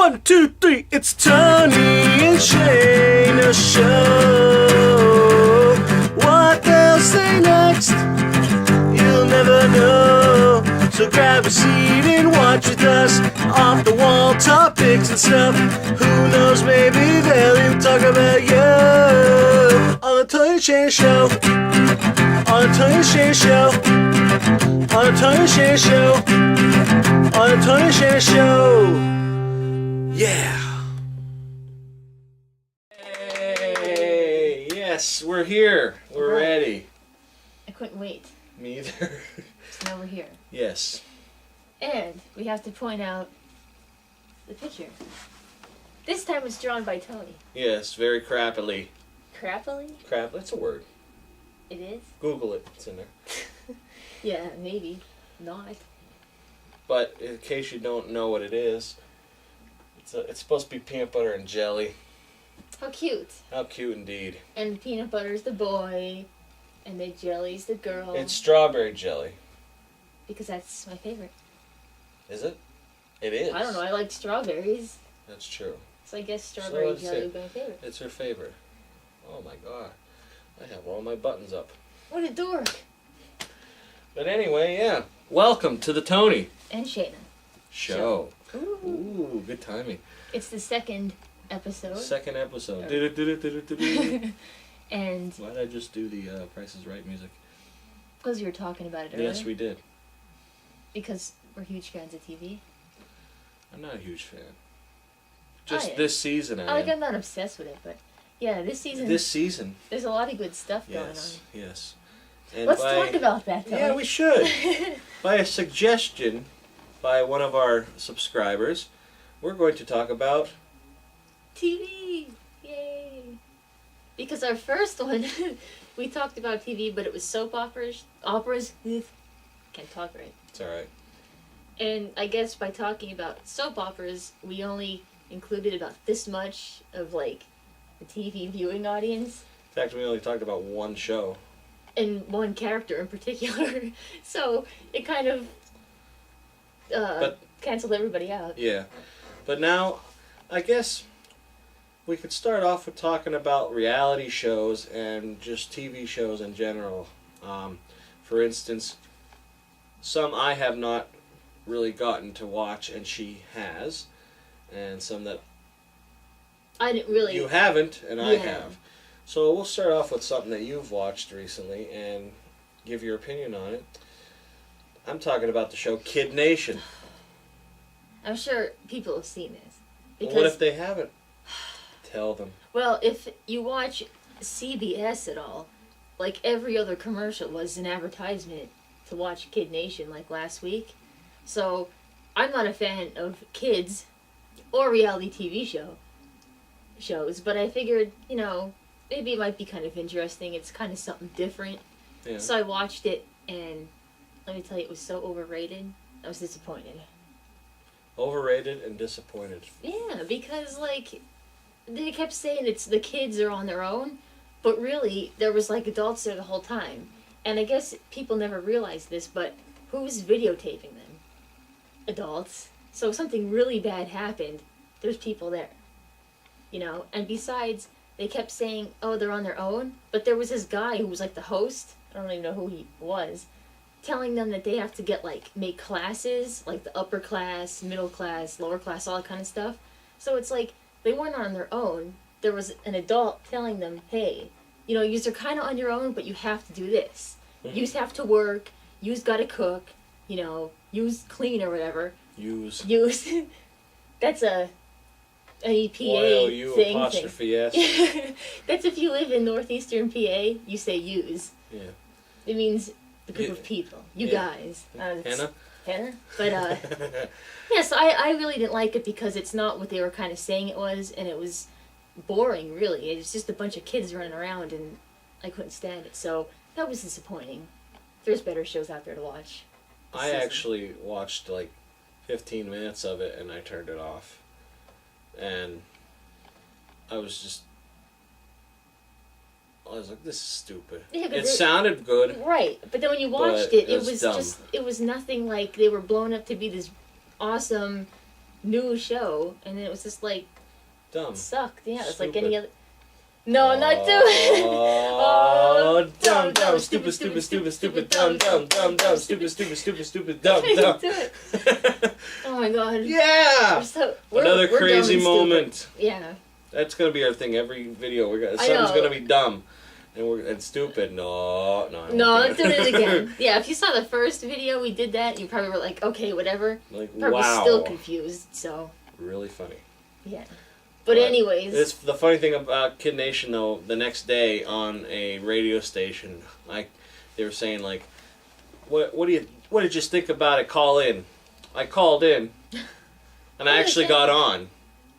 1, 2, 3, it's Tony and Shayna Show. What they'll say next, you'll never know. So grab a seat and watch with us, off the wall topics and stuff. Who knows, maybe they'll even talk about you. On the Tony and Shayna Show. On the Tony and Shayna Show. On the Tony and Shayna Show. On the Tony and Shayna Show. Yeah. Hey, yes, we're here. We're ready. I couldn't wait. Me either. So now we're here. Yes. And we have to point out the picture. This time it's drawn by Tony. Yes, very crappily. Crappily? Crap, that's a word. It is? Google it. It's in there. Yeah, maybe. Not. But in case you don't know what it is, it's supposed to be peanut butter and jelly. How cute. How cute indeed. And peanut butter's the boy, and the jelly's the girl. It's strawberry jelly. Because that's my favorite. Is it? It is. I don't know, I like strawberries. That's true. So I guess strawberry So jelly would be my favorite. It's her favorite. Oh my god. I have all my buttons up. What a dork. But anyway, yeah. Welcome to the Tony And Shayna Show. Ooh. Ooh, good timing. It's the second episode. Second episode. And why did I just do the Price is Right music? because you were talking about it earlier. Yes, we did. Because we're huge fans of TV. I'm not a huge fan. Just am. this season, I'm not obsessed with it, but yeah, this season. There's a lot of good stuff going on. Yes. And Let's talk about that, though. Yeah, we should. By a suggestion by one of our subscribers, we're going to talk about TV. Yay! Because our first one, we talked about TV, but it was soap operas. Can't talk right. It's all right. And I guess by talking about soap operas, we only included about this much of like the TV viewing audience. In fact, we only talked about one show. And one character in particular. So it kind of canceled everybody out. Yeah. But now, I guess we could start off with talking about reality shows and just TV shows in general. For instance, some I have not really gotten to watch, and she has. And some that I didn't really. You haven't, and I have. So we'll start off with something that you've watched recently and give your opinion on it. I'm talking about the show Kid Nation. I'm sure people have seen this. Because, What if they haven't? Tell them. Well, if you watch CBS at all, like every other commercial was an advertisement to watch Kid Nation like last week. So I'm not a fan of kids or reality TV shows, but I figured, maybe it might be kind of interesting. It's kind of something different. Yeah. So I watched it, and let me tell you, it was so overrated. I was disappointed. Overrated and disappointed. Yeah, because, they kept saying the kids are on their own, but really, there was, adults there the whole time. And I guess people never realized this, but who's videotaping them? Adults. So if something really bad happened, there's people there. And besides, they kept saying, oh, they're on their own, but there was this guy who was the host, I don't even know who he was, telling them that they have to make classes, like the upper class, middle class, lower class, all that kind of stuff. So it's they weren't on their own. There was an adult telling them, hey, you're kind of on your own, but you have to do this. Mm-hmm. You have to work, you's got to cook, you's clean or whatever. Use. That's an EPA thing. Yes. That's if you live in northeastern PA, you say use. Yeah. It means the group of people. You guys. Hannah? But, yeah, so I really didn't like it because it's not what they were kind of saying it was, and it was boring, really. It's just a bunch of kids running around, and I couldn't stand it. So that was disappointing. There's better shows out there to watch. I actually watched 15 minutes of it, and I turned it off. And I was like, this is stupid. Yeah, it sounded good. Right, but then when you watched it was dumb. it was nothing like they were blown up to be this awesome new show, and it was just like Dumb. it sucked. Yeah, it's like Stupid. any other. No, I'm not doing it. Oh, dumb, dumb, stupid, stupid, stupid, stupid, dumb, dumb, dumb, dumb, stupid, stupid, stupid, stupid, dumb, dumb. Do it. Oh my god. Yeah. Another we're crazy dumb and moment. stupid. Yeah. That's gonna be our thing. Every video I something's know. gonna be dumb, and stupid. No, no. I won't No, do let's do it again. Yeah, if you saw the first video we did that, you probably were like, okay, whatever. Like, Probably wow. still confused. So. Really funny. Yeah. But anyways. It's the funny thing about Kid Nation though. The next day on a radio station, they were saying like, what did you think about it? Call in. I called in, and I actually got on.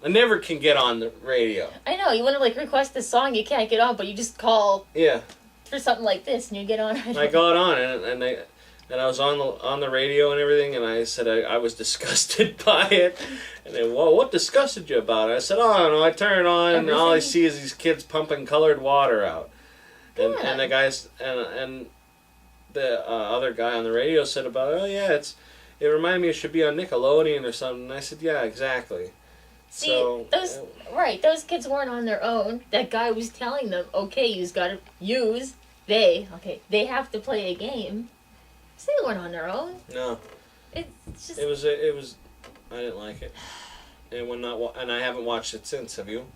I never can get on the radio. I know, you want to like request a song, you can't get on, but you just call Yeah. for something like this and you get on. I got on and I was on the radio and everything, and I said I was disgusted by it. And then, well, what disgusted you about it? I said, oh, I don't know. I turn it on, and all I see is these kids pumping colored water out. And, Yeah. and the guys and the other guy on the radio said about it, oh yeah, it reminded me it should be on Nickelodeon or something. And I said, yeah, exactly. See, So, those kids weren't on their own. That guy was telling them, okay, they have to play a game. So they weren't on their own. no, It's just... it was I didn't like it. And I haven't watched it since. Have you?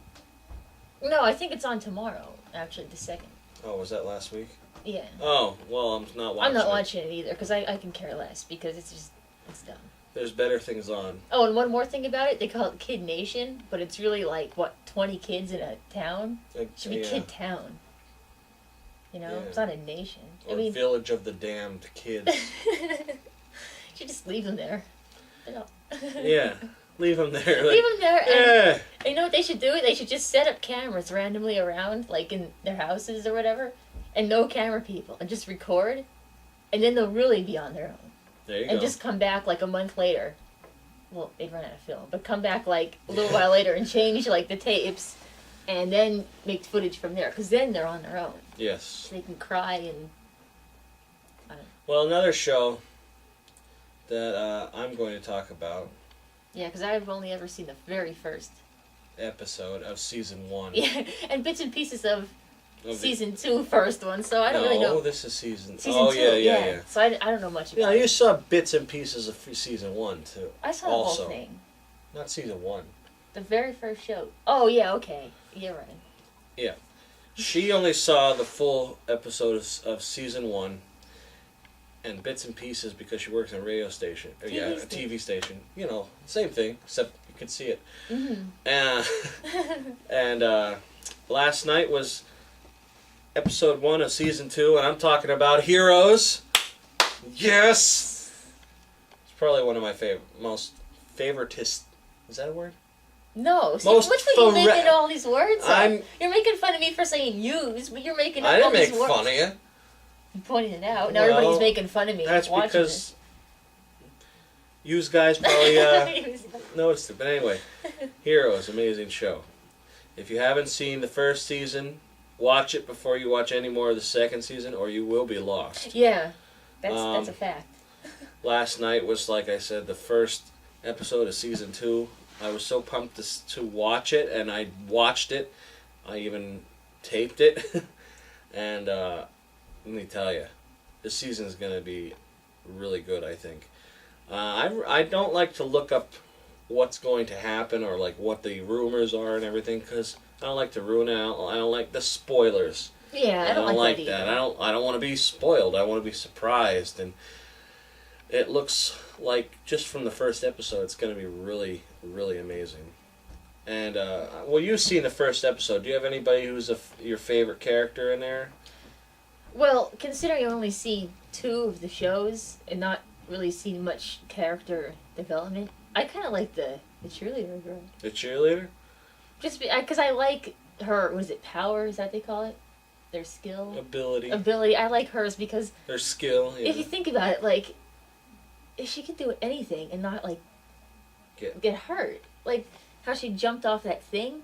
No, I think it's on tomorrow, actually, the 2nd. Oh, was that last week? Yeah. Oh, well, I'm not watching I'm not it. watching it either, because I can care less, because it's dumb. There's better things on. Oh, and one more thing about it, they call it Kid Nation, but it's really like, 20 kids in a town? It should be Yeah. Kid Town. You know, Yeah. it's not a nation. Or Village of the Damned Kids. You should just leave them there. Yeah, leave them there. Like, Leave them there. yeah. And you know what they should do? They should just set up cameras randomly around, like in their houses or whatever, and no camera people, and just record, and then they'll really be on their own. There you And go. just come back like a month later. Well, they'd run out of film, but come back like a little while later and change like the tapes, and then make footage from there, because then they're on their own. Yes. They can cry and... Well, another show that I'm going to talk about. Yeah, because I've only ever seen the very first. Episode of season 1. Yeah, and bits and pieces of the- season 2 first one, so I don't really know. No, this is season 2. Season Oh, 2, yeah. So I don't know much about Yeah, it. you saw bits and pieces of season 1 too. I saw the also. whole thing. Not season 1. The very first show. Oh, yeah, okay. You're right. Yeah. She only saw the full episode of season 1 and bits and pieces because she works in a radio station. Or, yeah, a TV station. You know, same thing, except you could see it. Mm-hmm. And last night was episode 1 of season 2, and I'm talking about Heroes. Yes! It's probably one of my most favoritist. Is that a word? No, see, Most which one you fore- making all these words up? I'm- You're making fun of me for saying use, but you're making up I all didn't these make words. fun of you. You pointed it out. Now Well, everybody's making fun of me. That's watching because you guys probably this. noticed it. But anyway, Heroes, amazing show. If you haven't seen the first season, watch it before you watch any more of the second season, or you will be lost. Yeah, that's a fact. Last night was, like I said, the first episode of season 2. I was so pumped to watch it, and I watched it. I even taped it. And let me tell you, this season is going to be really good, I think. I don't like to look up what's going to happen or like what the rumors are and everything, because I don't like to ruin it. I don't like the spoilers. Yeah, I don't like that either. I don't want to be spoiled. I want to be surprised, and it looks like just from the first episode, it's going to be really, really amazing. And well, you've seen the first episode. Do you have anybody who's your favorite character in there? Well, considering I only see 2 of the shows and not really seen much character development, I kind of like the cheerleader girl. The cheerleader? Just because I like her, was it power? Is that what they call it? Their skill? Ability. I like hers because Their skill. Yeah. if you think about it, like, if she could do anything and not, like, get hurt. Like, how she jumped off that thing